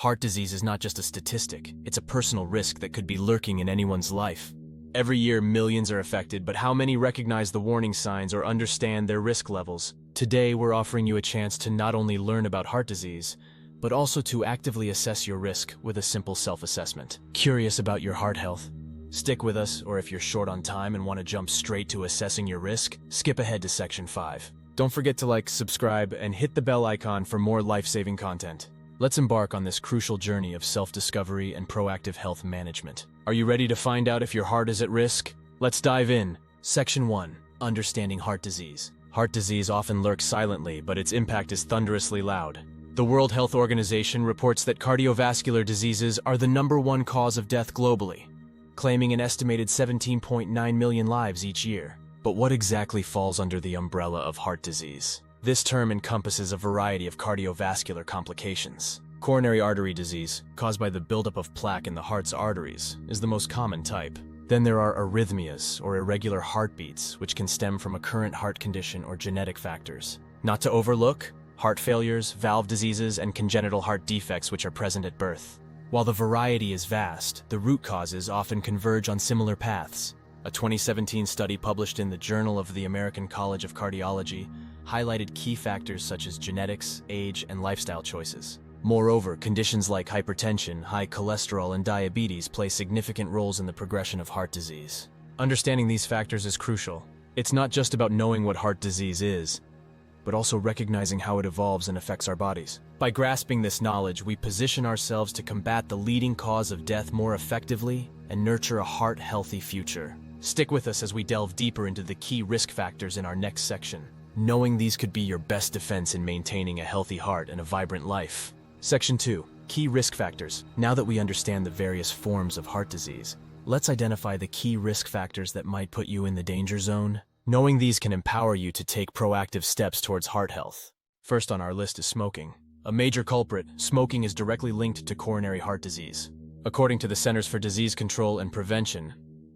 Heart disease is not just a statistic, it's a personal risk that could be lurking in anyone's life. Every year, millions are affected, but how many recognize the warning signs or understand their risk levels? Today, we're offering you a chance to not only learn about heart disease, but also to actively assess your risk with a simple self-assessment. Curious about your heart health? Stick with us, or if you're short on time and want to jump straight to assessing your risk, skip ahead to Section 5. Don't forget to like, subscribe, and hit the bell icon for more life-saving content. Let's embark on this crucial journey of self-discovery and proactive health management. Are you ready to find out if your heart is at risk? Let's dive in. Section 1. Understanding heart disease. Heart disease often lurks silently, but its impact is thunderously loud. The World Health Organization reports that cardiovascular diseases are the #1 cause of death globally, claiming an estimated 17.9 million lives each year. But what exactly falls under the umbrella of heart disease? This term encompasses a variety of cardiovascular complications. Coronary artery disease, caused by the buildup of plaque in the heart's arteries, is the most common type. Then there are arrhythmias, or irregular heartbeats, which can stem from a current heart condition or genetic factors. Not to overlook, heart failures, valve diseases, and congenital heart defects which are present at birth. While the variety is vast, the root causes often converge on similar paths. A 2017 study published in the Journal of the American College of Cardiology highlighted key factors such as genetics, age, and lifestyle choices. Moreover, conditions like hypertension, high cholesterol, and diabetes play significant roles in the progression of heart disease. Understanding these factors is crucial. It's not just about knowing what heart disease is, but also recognizing how it evolves and affects our bodies. By grasping this knowledge, we position ourselves to combat the leading cause of death more effectively and nurture a heart-healthy future. Stick with us as we delve deeper into the key risk factors in our next section. Knowing these could be your best defense in maintaining a healthy heart and a vibrant life. Section 2. Key risk factors. Now that we understand the various forms of heart disease, let's identify the key risk factors that might put you in the danger zone. Knowing these can empower you to take proactive steps towards heart health. First on our list is smoking. A major culprit, smoking is directly linked to coronary heart disease. According to the Centers for Disease Control and Prevention,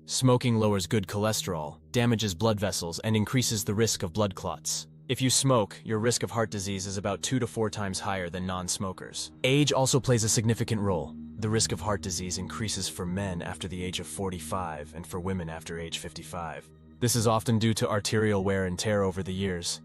smoking lowers good cholesterol, damages blood vessels, and increases the risk of blood clots. If you smoke, your risk of heart disease is about 2 to 4 times higher than non-smokers. Age also plays a significant role. The risk of heart disease increases for men after the age of 45 and for women after age 55. This is often due to arterial wear and tear over the years,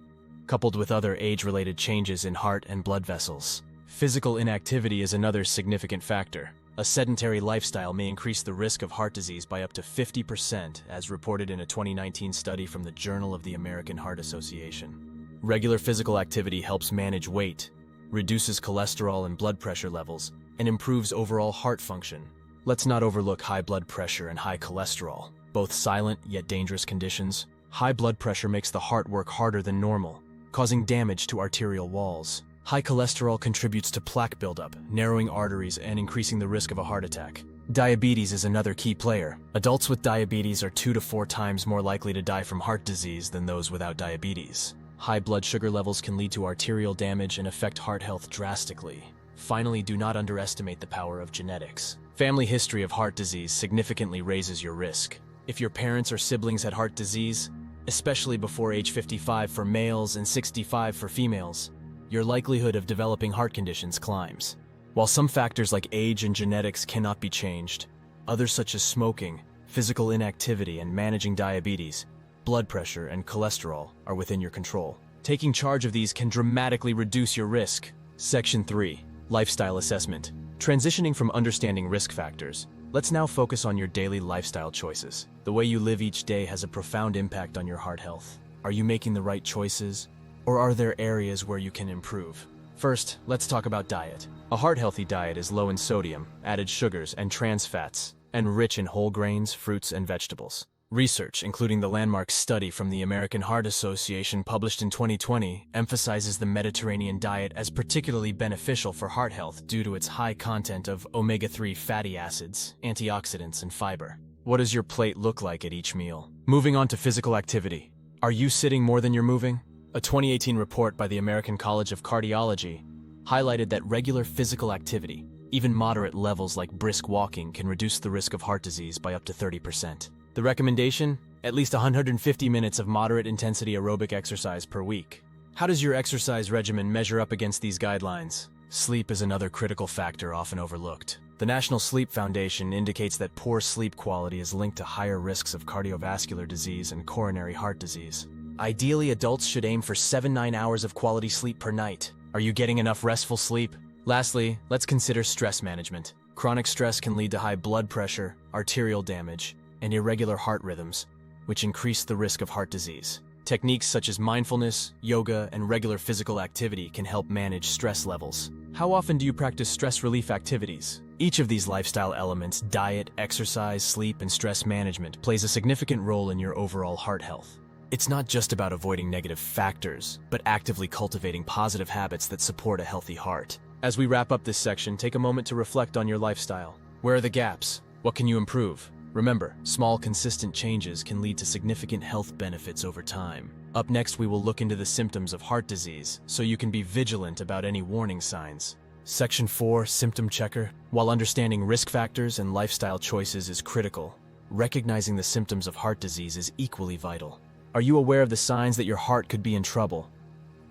coupled with other age-related changes in heart and blood vessels. Physical inactivity is another significant factor. A sedentary lifestyle may increase the risk of heart disease by up to 50%, as reported in a 2019 study from the Journal of the American Heart Association. Regular physical activity helps manage weight, reduces cholesterol and blood pressure levels, and improves overall heart function. Let's not overlook high blood pressure and high cholesterol, both silent yet dangerous conditions. High blood pressure makes the heart work harder than normal, causing damage to arterial walls. High cholesterol contributes to plaque buildup, narrowing arteries and increasing the risk of a heart attack. Diabetes is another key player. Adults with diabetes are 2 to 4 times more likely to die from heart disease than those without diabetes. High blood sugar levels can lead to arterial damage and affect heart health drastically. Finally, do not underestimate the power of genetics. Family history of heart disease significantly raises your risk. If your parents or siblings had heart disease, especially before age 55 for males and 65 for females, your likelihood of developing heart conditions climbs. While some factors like age and genetics cannot be changed, others such as smoking, physical inactivity, and managing diabetes, blood pressure, and cholesterol are within your control. Taking charge of these can dramatically reduce your risk. Section 3. Lifestyle assessment. Transitioning from understanding risk factors, let's now focus on your daily lifestyle choices. The way you live each day has a profound impact on your heart health. Are you making the right choices? Or are there areas where you can improve? First, let's talk about diet. A heart-healthy diet is low in sodium, added sugars, and trans fats, and rich in whole grains, fruits, and vegetables. Research, including the landmark study from the American Heart Association published in 2020, emphasizes the Mediterranean diet as particularly beneficial for heart health due to its high content of omega-3 fatty acids, antioxidants, and fiber. What does your plate look like at each meal? Moving on to physical activity. Are you sitting more than you're moving? A 2018 report by the American College of Cardiology highlighted that regular physical activity, even moderate levels like brisk walking, can reduce the risk of heart disease by up to 30%. The recommendation? At least 150 minutes of moderate intensity aerobic exercise per week. How does your exercise regimen measure up against these guidelines? Sleep is another critical factor often overlooked. The National Sleep Foundation indicates that poor sleep quality is linked to higher risks of cardiovascular disease and coronary heart disease. Ideally, adults should aim for 7-9 hours of quality sleep per night. Are you getting enough restful sleep? Lastly, let's consider stress management. Chronic stress can lead to high blood pressure, arterial damage, and irregular heart rhythms, which increase the risk of heart disease. Techniques such as mindfulness, yoga, and regular physical activity can help manage stress levels. How often do you practice stress relief activities? Each of these lifestyle elements, diet, exercise, sleep, and stress management, plays a significant role in your overall heart health. It's not just about avoiding negative factors, but actively cultivating positive habits that support a healthy heart. As we wrap up this section, take a moment to reflect on your lifestyle. Where are the gaps? What can you improve? Remember, small, consistent changes can lead to significant health benefits over time. Up next, we will look into the symptoms of heart disease, so you can be vigilant about any warning signs. Section 4, Symptom Checker. While understanding risk factors and lifestyle choices is critical, recognizing the symptoms of heart disease is equally vital. Are you aware of the signs that your heart could be in trouble?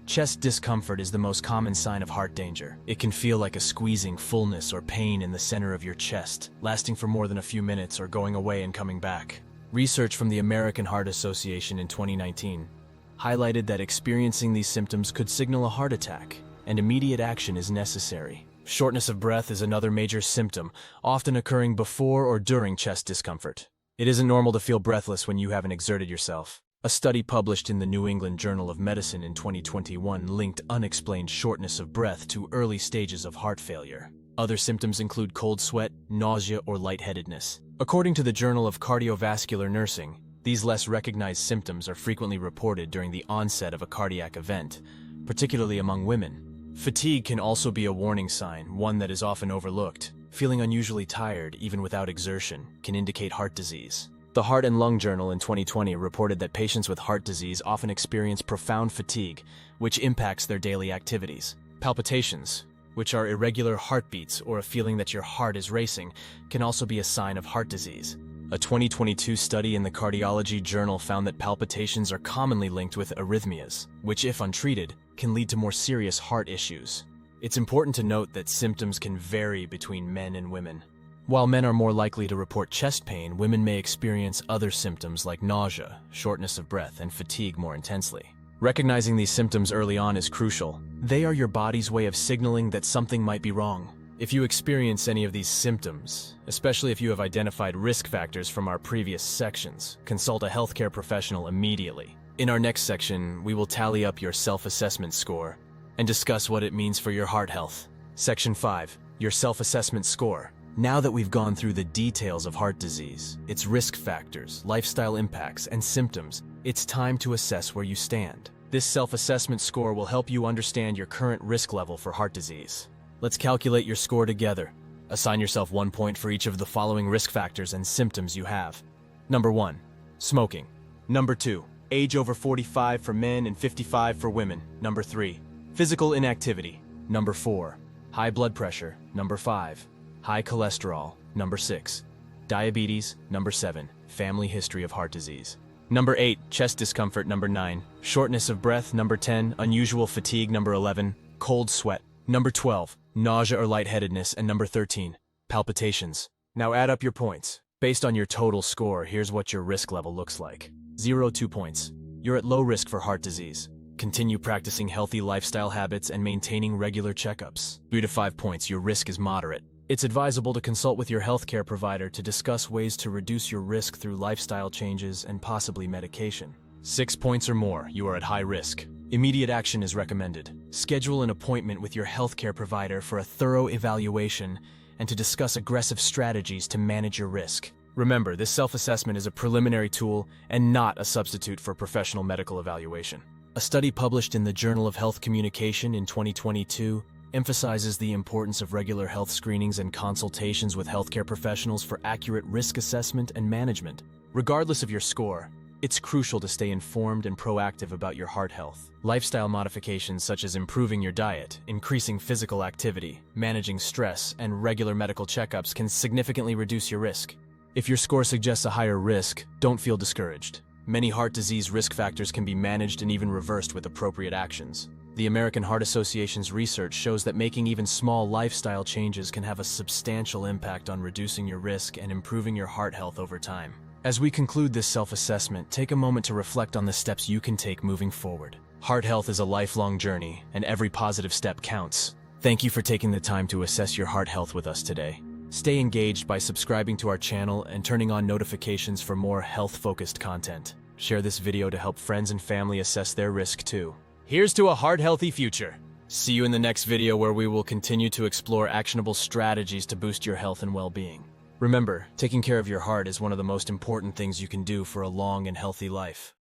Chest discomfort is the most common sign of heart danger. It can feel like a squeezing, fullness, or pain in the center of your chest, lasting for more than a few minutes or going away and coming back. Research from the American Heart Association in 2019 highlighted that experiencing these symptoms could signal a heart attack, and immediate action is necessary. Shortness of breath is another major symptom, often occurring before or during chest discomfort. It isn't normal to feel breathless when you haven't exerted yourself. A study published in the New England Journal of Medicine in 2021 linked unexplained shortness of breath to early stages of heart failure. Other symptoms include cold sweat, nausea, or lightheadedness. According to the Journal of Cardiovascular Nursing, these less recognized symptoms are frequently reported during the onset of a cardiac event, particularly among women. Fatigue can also be a warning sign, one that is often overlooked. Feeling unusually tired, even without exertion, can indicate heart disease. The Heart and Lung Journal in 2020 reported that patients with heart disease often experience profound fatigue, which impacts their daily activities. Palpitations, which are irregular heartbeats or a feeling that your heart is racing, can also be a sign of heart disease. A 2022 study in the Cardiology Journal found that palpitations are commonly linked with arrhythmias, which, if untreated, can lead to more serious heart issues. It's important to note that symptoms can vary between men and women. While men are more likely to report chest pain, women may experience other symptoms like nausea, shortness of breath, and fatigue more intensely. Recognizing these symptoms early on is crucial. They are your body's way of signaling that something might be wrong. If you experience any of these symptoms, especially if you have identified risk factors from our previous sections, consult a healthcare professional immediately. In our next section, we will tally up your self-assessment score and discuss what it means for your heart health. Section 5, your self-assessment score. Now that we've gone through the details of heart disease, its risk factors, lifestyle impacts, and symptoms, it's time to assess where you stand. This self-assessment score will help you understand your current risk level for heart disease. Let's calculate your score together. Assign yourself 1 point for each of the following risk factors and symptoms you have. Number 1, smoking. Number 2, age over 45 for men and 55 for women. Number 3, physical inactivity. Number 4, high blood pressure. Number 5, high cholesterol. Number 6, diabetes. Number 7, family history of heart disease. Number 8, chest discomfort. Number 9, shortness of breath. Number 10, unusual fatigue. Number 11, cold sweat. Number 12, nausea or lightheadedness. And number 13, palpitations. Now add up your points. Based on your total score, here's what your risk level looks like. 0, 2 points. You're at low risk for heart disease. Continue practicing healthy lifestyle habits and maintaining regular checkups. 3 to 5 points, your risk is moderate. It's advisable to consult with your healthcare provider to discuss ways to reduce your risk through lifestyle changes and possibly medication. 6 points or more, you are at high risk. Immediate action is recommended. Schedule an appointment with your healthcare provider for a thorough evaluation and to discuss aggressive strategies to manage your risk. Remember, this self-assessment is a preliminary tool and not a substitute for professional medical evaluation. A study published in the Journal of Health Communication in 2022 emphasizes the importance of regular health screenings and consultations with healthcare professionals for accurate risk assessment and management. Regardless of your score, it's crucial to stay informed and proactive about your heart health. Lifestyle modifications such as improving your diet, increasing physical activity, managing stress, and regular medical checkups can significantly reduce your risk. If your score suggests a higher risk, don't feel discouraged. Many heart disease risk factors can be managed and even reversed with appropriate actions. The American Heart Association's research shows that making even small lifestyle changes can have a substantial impact on reducing your risk and improving your heart health over time. As we conclude this self-assessment, take a moment to reflect on the steps you can take moving forward. Heart health is a lifelong journey, and every positive step counts. Thank you for taking the time to assess your heart health with us today. Stay engaged by subscribing to our channel and turning on notifications for more health-focused content. Share this video to help friends and family assess their risk too. Here's to a heart-healthy future. See you in the next video where we will continue to explore actionable strategies to boost your health and well-being. Remember, taking care of your heart is one of the most important things you can do for a long and healthy life.